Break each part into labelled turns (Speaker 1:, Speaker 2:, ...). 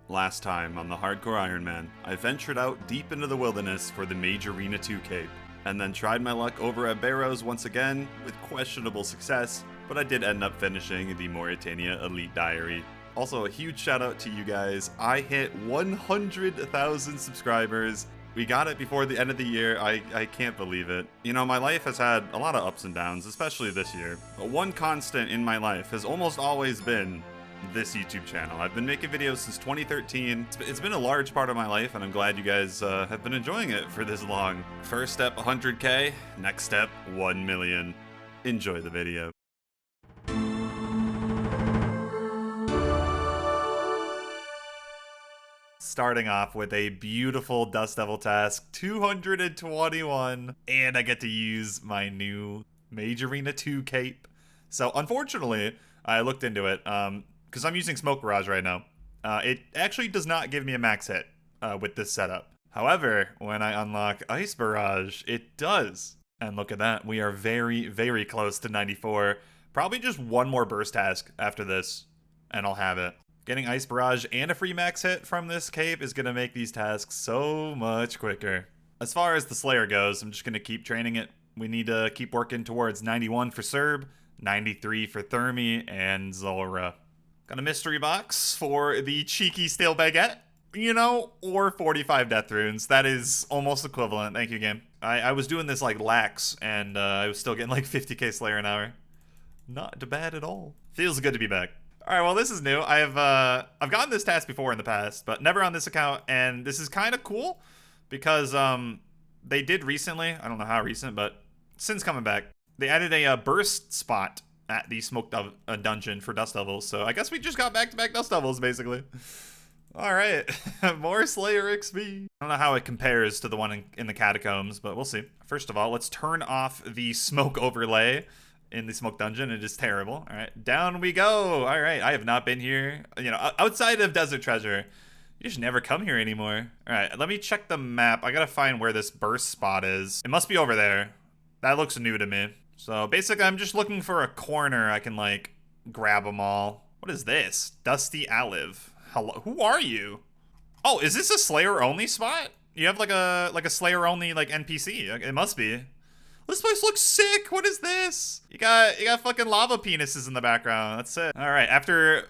Speaker 1: Last time on the Hardcore Iron Man, I ventured out deep into the wilderness for the Mage Arena 2 cape, and then tried my luck over at Barrows once again, with questionable success, but I did end up finishing the Mauritania Elite Diary. Also, a huge shout out to you guys. I hit 100,000 subscribers. We got it before the end of the year. I can't believe it. You know, my life has had a lot of ups and downs, especially this year. But one constant in my life has almost always been this YouTube channel. I've been making videos since 2013. It's been a large part of my life, and I'm glad you guys have been enjoying it for this long. First step, 100K. Next step, 1 million. Enjoy the video. Starting off with a beautiful Dust Devil task, 221, and I get to use my new Mage Arena 2 cape. So unfortunately, I looked into it, because I'm using Smoke Barrage right now. It actually does not give me a max hit with this setup. However, when I unlock Ice Barrage, it does. And look at that, we are very, very close to 94. Probably just one more burst task after this, and I'll have it. Getting Ice Barrage and a free max hit from this cape is going to make these tasks so much quicker. As far as the Slayer goes, I'm just going to keep training it. We need to keep working towards 91 for Serb, 93 for Thermi, and Zora. Got a mystery box for the cheeky Steel Baguette, you know, or 45 Death Runes. That is almost equivalent. Thank you, game. I was doing this like lax, and I was still getting like 50k Slayer an hour. Not bad at all. Feels good to be back. All right, well, this is new. I've gotten this task before in the past, but never on this account, and this is kind of cool because they did recently, I don't know how recent, but since coming back, they added a burst spot at the Smoke Dungeon for Dust Devils, so I guess we just got back-to-back Dust Devils, basically. All right, more Slayer XP. I don't know how it compares to the one in the Catacombs, but we'll see. First of all, let's turn off the smoke overlay in the Smoke Dungeon. It is terrible. All right, down we go. All right, I have not been here, you know, outside of Desert Treasure. You just never come here anymore. All right, let me check the map. I gotta find where this burst spot is. It must be over there. That looks new to me. So basically, I'm just looking for a corner I can, like, grab them all. What is this? Dusty Olive. Hello, who are you? Oh, is this a Slayer-only spot? You have, like a Slayer-only, like, NPC. It must be. This place looks sick. What is this? You got fucking lava penises in the background. That's it. All right, after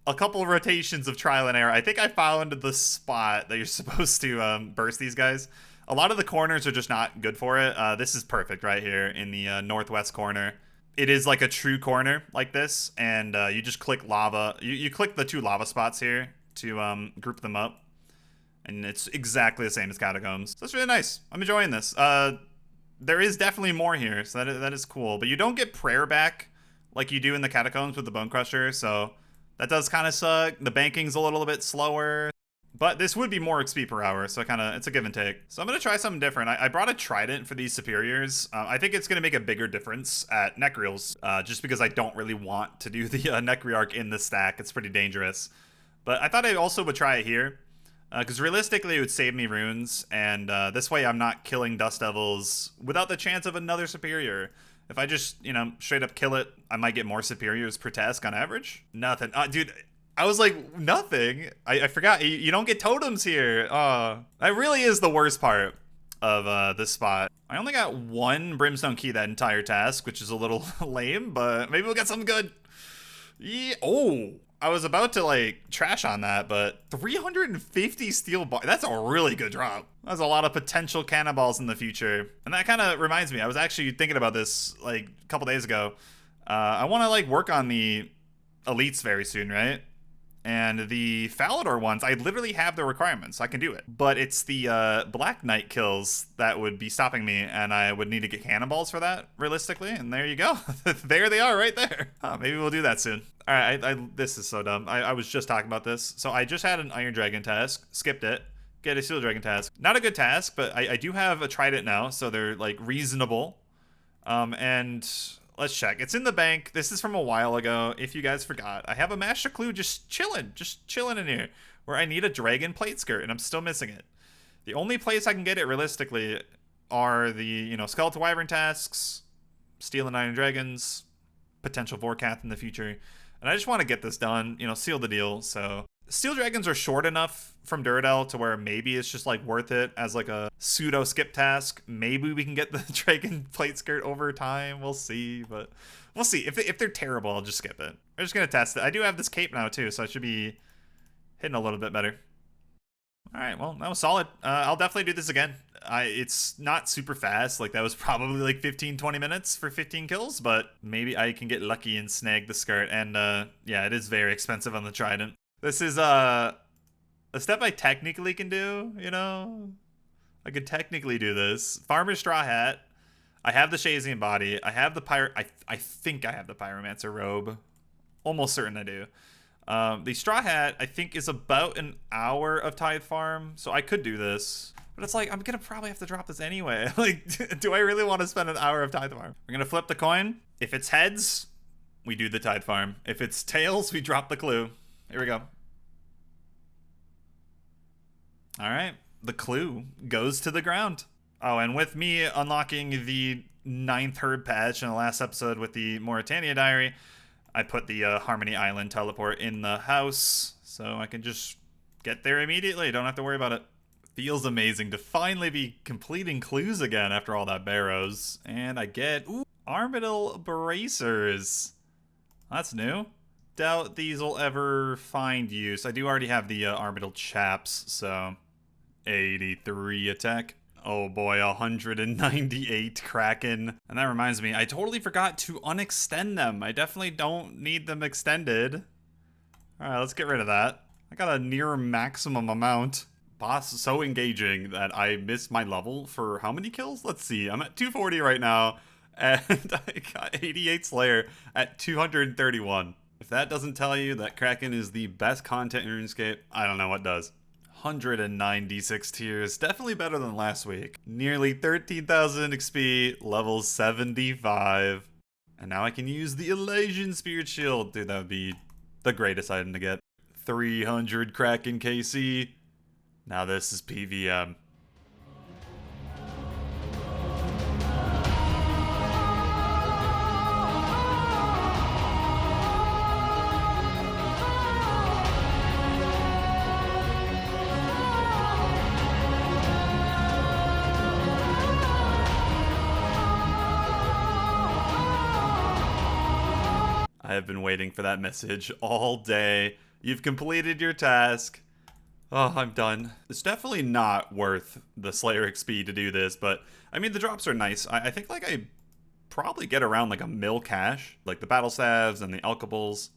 Speaker 1: a couple of rotations of trial and error, I think I found the spot that you're supposed to burst these guys. A lot of the corners are just not good for it. This is perfect right here in the northwest corner. It is like a true corner like this, and you just click lava. You click the two lava spots here to group them up, and it's exactly the same as Catacombs. So that's really nice. I'm enjoying this. There is definitely more here, so that is cool. But you don't get prayer back like you do in the Catacombs with the Bone Crusher, so that does kind of suck. The banking's a little bit slower. But this would be more XP per hour, so it's a give and take. So I'm going to try something different. I brought a trident for these superiors. I think it's going to make a bigger difference at Necreals, just because I don't really want to do the Necrearch in the stack. It's pretty dangerous. But I thought I also would try it here, because realistically it would save me runes, and this way I'm not killing Dust Devils without the chance of another superior. If I just, you know, straight up kill it, I might get more superiors per task on average. Nothing. Dude, I was like, nothing. I forgot. You don't get totems here. That really is the worst part of this spot. I only got one Brimstone Key that entire task, which is a little lame, but maybe we'll get something good. Yeah. Oh, I was about to, like, trash on that, but 350 steel bar. That's a really good drop. That's a lot of potential cannonballs in the future. And that kind of reminds me, I was actually thinking about this, like, a couple days ago. I want to, like, work on the elites very soon, right? And the Falador ones, I literally have the requirements. I can do it. But it's the Black Knight kills that would be stopping me, and I would need to get cannonballs for that, realistically. And there you go. There they are right there. Maybe we'll do that soon. All right, this is so dumb. I was just talking about this. So I just had an Iron Dragon task, skipped it, get a Steel Dragon task. Not a good task, but I do have a Trident now, so they're, like, reasonable. And let's check. It's in the bank. This is from a while ago, if you guys forgot. I have a Master Clue just chilling in here, where I need a Dragon Plate Skirt, and I'm still missing it. The only place I can get it realistically are the, you know, Skeletal Wyvern tasks, Steel and Iron Dragons, potential Vorkath in the future. And I just want to get this done, you know, seal the deal. So Steel Dragons are short enough from Duradel to where maybe it's just like worth it as like a pseudo skip task. Maybe we can get the Dragon Plate Skirt over time. We'll see, but we'll see. If they're terrible, I'll just skip it. We're just gonna test it. I do have this cape now too, so I should be hitting a little bit better. All right, well, that was solid. I'll definitely do this again. It's not super fast. Like, that was probably like 15, 20 minutes for 15 kills, but maybe I can get lucky and snag the skirt. And yeah, it is very expensive on the Trident. This is a step I technically can do, you know? I could technically do this. Farmer's Straw Hat. I have the Shazian body. I have the I think I have the Pyromancer robe. Almost certain I do. The Straw Hat, I think, is about an hour of Tithe Farm, so I could do this. But it's like, I'm gonna probably have to drop this anyway. Like, do I really want to spend an hour of Tithe Farm? We're gonna flip the coin. If it's heads, we do the Tithe Farm. If it's tails, we drop the clue. Here we go. All right, the clue goes to the ground. Oh, and with me unlocking the 9th herd patch in the last episode with the Mauritania Diary, I put the Harmony Island teleport in the house, so I can just get there immediately. Don't have to worry about it. Feels amazing to finally be completing clues again after all that Barrows. And I get, ooh, Armadil Bracers. That's new. Doubt these will ever find use. I do already have the Armadil Chaps, so 83 attack. Oh boy, 198 Kraken. And that reminds me, I totally forgot to unextend them. I definitely don't need them extended. All right, let's get rid of that. I got a near maximum amount. Boss is so engaging that I missed my level for how many kills? Let's see, I'm at 240 right now, and I got 88 Slayer at 231. If that doesn't tell you that Kraken is the best content in RuneScape, I don't know what does. 196 tiers, definitely better than last week. Nearly 13,000 XP, level 75. And now I can use the Elysian Spirit Shield. Dude, that would be the greatest item to get. 300 Kraken KC. Now this is PVM. I have been waiting for that message all day. You've completed your task. Oh, I'm done. It's definitely not worth the Slayer XP to do this, but I mean, the drops are nice. I think like I probably get around like a mil cash, like the battle staves and the alkables.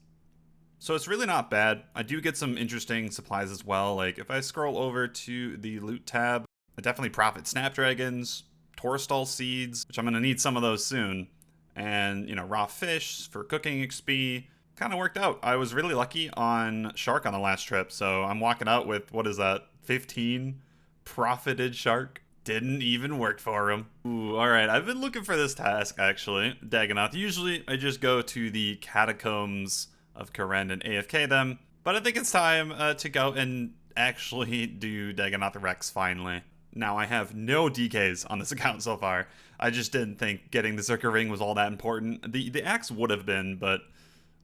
Speaker 1: So it's really not bad. I do get some interesting supplies as well. Like if I scroll over to the loot tab, I definitely profit Snapdragons, Torstall seeds, which I'm gonna need some of those soon. And, you know, raw fish for cooking XP. Kind of worked out. I was really lucky on Shark on the last trip, so I'm walking out with, what is that, 15 profited Shark? Didn't even work for him. Ooh, alright, I've been looking for this task, actually. Dagonoth. Usually, I just go to the Catacombs of Karen and AFK them, but I think it's time to go and actually do Dagonoth Rex finally. Now, I have no DKs on this account so far. I just didn't think getting the Zerker Ring was all that important. The axe would have been, but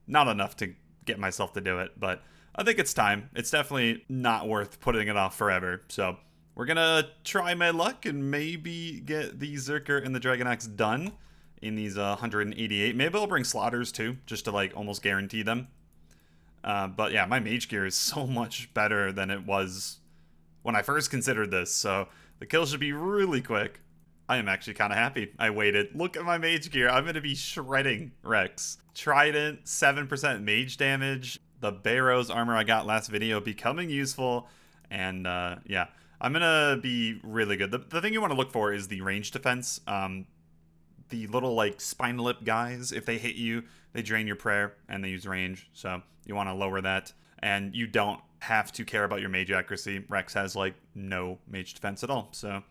Speaker 1: not enough to get myself to do it. But I think it's time. It's definitely not worth putting it off forever. So we're gonna try my luck and maybe get the Zerker and the Dragon Axe done in these 188. Maybe I'll bring Slaughters too, just to like almost guarantee them. But yeah, my mage gear is so much better than it was when I first considered this. So the kill should be really quick. I am actually kind of happy I waited. Look at my mage gear. I'm going to be shredding Rex. Trident, 7% mage damage. The Barrows armor I got last video becoming useful. And yeah, I'm going to be really good. The thing you want to look for is the range defense. The little like spine lip guys, if they hit you, they drain your prayer and they use range. So you want to lower that. And you don't have to care about your mage accuracy. Rex has like no mage defense at all. So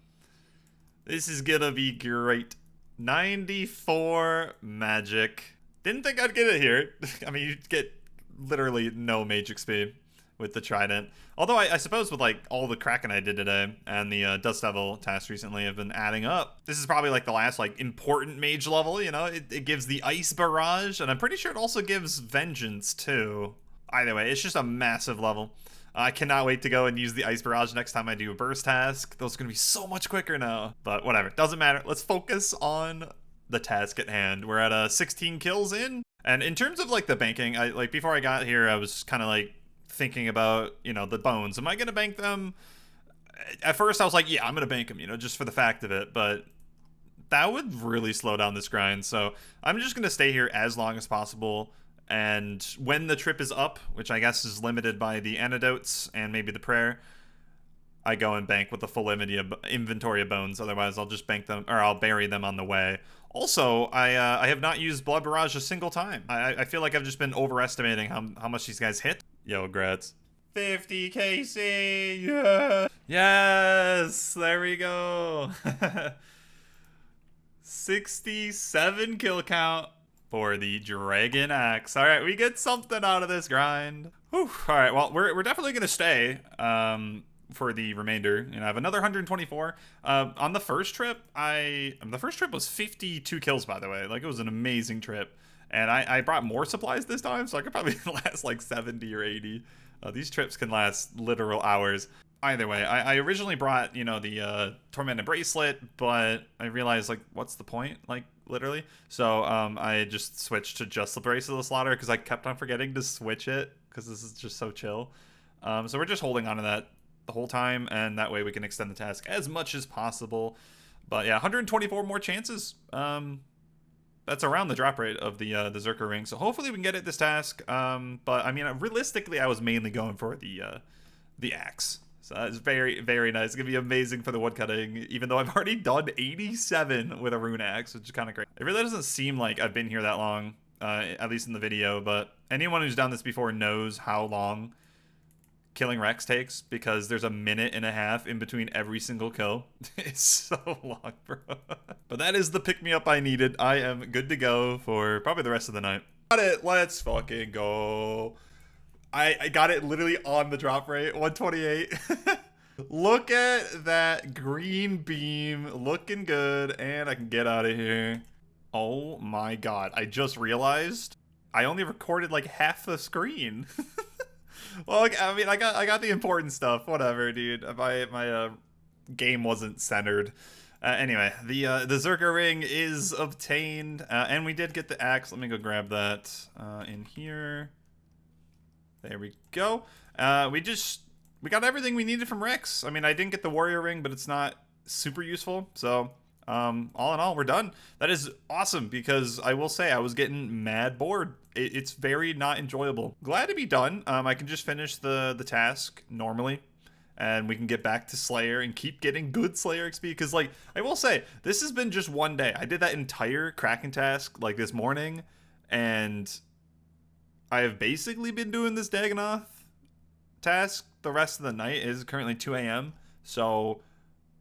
Speaker 1: this is gonna be great. 94 magic. Didn't think I'd get it here. I mean, you get literally no mage XP with the Trident. Although I suppose with like all the Kraken I did today and the Dust Devil tasks recently have been adding up. This is probably like the last like important mage level, you know? It gives the Ice Barrage, and I'm pretty sure it also gives Vengeance too. Either way, it's just a massive level. I cannot wait to go and use the Ice Barrage next time I do a burst task. Those are going to be so much quicker now. But whatever, doesn't matter. Let's focus on the task at hand. We're at 16 kills in. And in terms of like the banking, before I got here, I was kind of like thinking about, you know, the bones. Am I going to bank them? At first I was like, yeah, I'm going to bank them, you know, just for the fact of it. But that would really slow down this grind. So I'm just going to stay here as long as possible. And when the trip is up, which I guess is limited by the antidotes and maybe the prayer, I go and bank with the full inventory of bones. Otherwise, I'll just bank them, or I'll bury them on the way. Also, I have not used Blood Barrage a single time. I feel like I've just been overestimating how much these guys hit. Yo, grats. 50 KC, yeah. Yes, there we go. 67 kill count for the Dragon Axe. All right, we get something out of this grind. Whew. All right, well, we're definitely gonna stay for the remainder. You know, I have another 124. On the first trip, the first trip was 52 kills, by the way. Like, it was an amazing trip. And I brought more supplies this time, so I could probably last like 70 or 80. These trips can last literal hours. Either way, I originally brought, you know, the Tormented Bracelet, but I realized, like, what's the point? Like, literally. So I just switched to just the Bracelet of Slaughter because I kept on forgetting to switch it because this is just so chill. So we're just holding on to that the whole time, and that way we can extend the task as much as possible. But yeah, 124 more chances. That's around the drop rate of the Zerker ring, so hopefully we can get it this task. But I mean, realistically, I was mainly going for the axe. So that's very, very nice. It's gonna be amazing for the woodcutting, even though I've already done 87 with a rune axe, which is kind of great. It really doesn't seem like I've been here that long, at least in the video, but anyone who's done this before knows how long killing Rex takes, because there's a minute and a half in between every single kill. It's so long, bro. But that is the pick-me-up I needed. I am good to go for probably the rest of the night. Got it. Let's fucking go. I got it literally on the drop rate, 128. Look at that green beam, looking good, and I can get out of here. Oh my god, I just realized I only recorded like half the screen. Well, I mean, I got the important stuff. Whatever, dude. My game wasn't centered. Anyway, the Zerker ring is obtained, and we did get the axe. Let me go grab that in here. There we go. We got everything we needed from Rex. I mean, I didn't get the warrior ring, but it's not super useful. So, all in all, we're done. That is awesome, because I will say I was getting mad bored. It's very not enjoyable. Glad to be done. I can just finish the task normally, and we can get back to Slayer and keep getting good Slayer XP. Because, like, I will say, this has been just one day. I did that entire Kraken task, like, this morning, and I have basically been doing this Dagonoth task the rest of the night. It is currently 2 a.m. So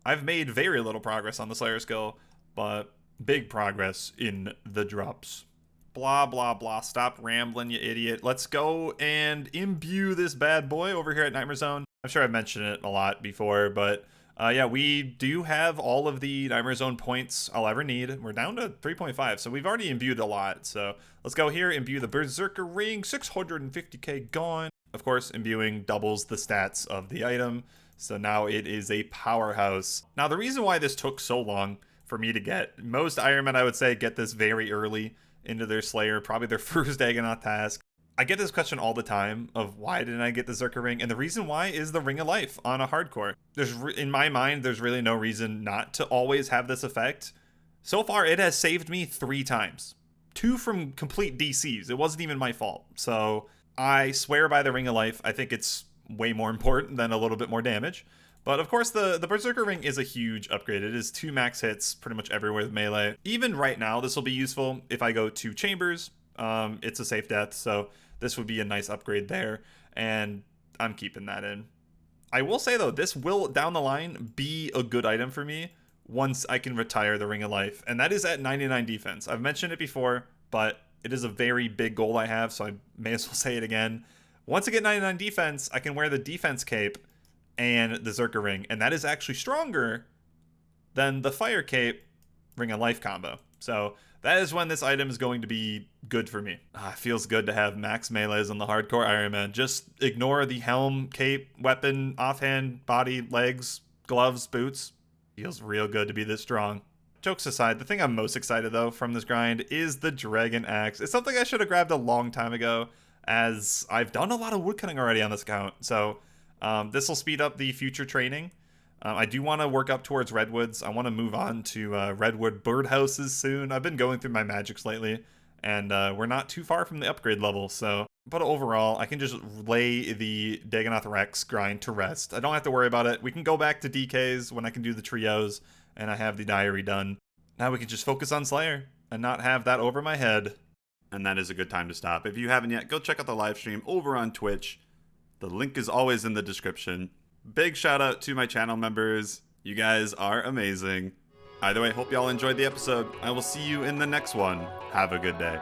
Speaker 1: I've made very little progress on the Slayer skill, but big progress in the drops. Blah, blah, blah. Stop rambling, you idiot. Let's go and imbue this bad boy over here at Nightmare Zone. I'm sure I've mentioned it a lot before, but yeah, we do have all of the Nightmare Zone points I'll ever need. We're down to 3.5, so we've already imbued a lot. So let's go here, imbue the Berserker Ring, 650k gone. Of course, imbuing doubles the stats of the item, so now it is a powerhouse. Now, the reason why this took so long for me to get, most Ironmen, I would say, get this very early into their Slayer, probably their first Dagonoth task. I get this question all the time of why didn't I get the Zerker ring, and the reason why is the Ring of Life on a hardcore. In my mind, there's really no reason not to always have this effect. So far, it has saved me 3 times. 2 from complete DCs. It wasn't even my fault. So I swear by the Ring of Life. I think it's way more important than a little bit more damage. But of course, the Berserker ring is a huge upgrade. It is 2 max hits pretty much everywhere with melee. Even right now, this will be useful if I go to Chambers. It's a safe death, so this would be a nice upgrade there, and I'm keeping that in. I will say, though, this will, down the line, be a good item for me once I can retire the Ring of Life, and that is at 99 defense. I've mentioned it before, but it is a very big goal I have, so I may as well say it again. Once I get 99 defense, I can wear the defense cape and the Zerker ring, and that is actually stronger than the Fire Cape Ring of Life combo. So that is when this item is going to be good for me. It feels good to have max melees on the hardcore Iron Man. Just ignore the helm, cape, weapon, offhand, body, legs, gloves, boots. Feels real good to be this strong. Jokes aside, the thing I'm most excited though from this grind is the Dragon Axe. It's something I should have grabbed a long time ago, as I've done a lot of woodcutting already on this account. So this will speed up the future training. I do want to work up towards redwoods. I want to move on to redwood birdhouses soon. I've been going through my magics lately, and we're not too far from the upgrade level. So, but overall, I can just lay the Dagonoth Rex grind to rest. I don't have to worry about it. We can go back to DKs when I can do the trios, and I have the diary done. Now we can just focus on Slayer and not have that over my head. And that is a good time to stop. If you haven't yet, go check out the live stream over on Twitch. The link is always in the description. Big shout out to my channel members. You guys are amazing. Either way, hope y'all enjoyed the episode. I will see you in the next one. Have a good day.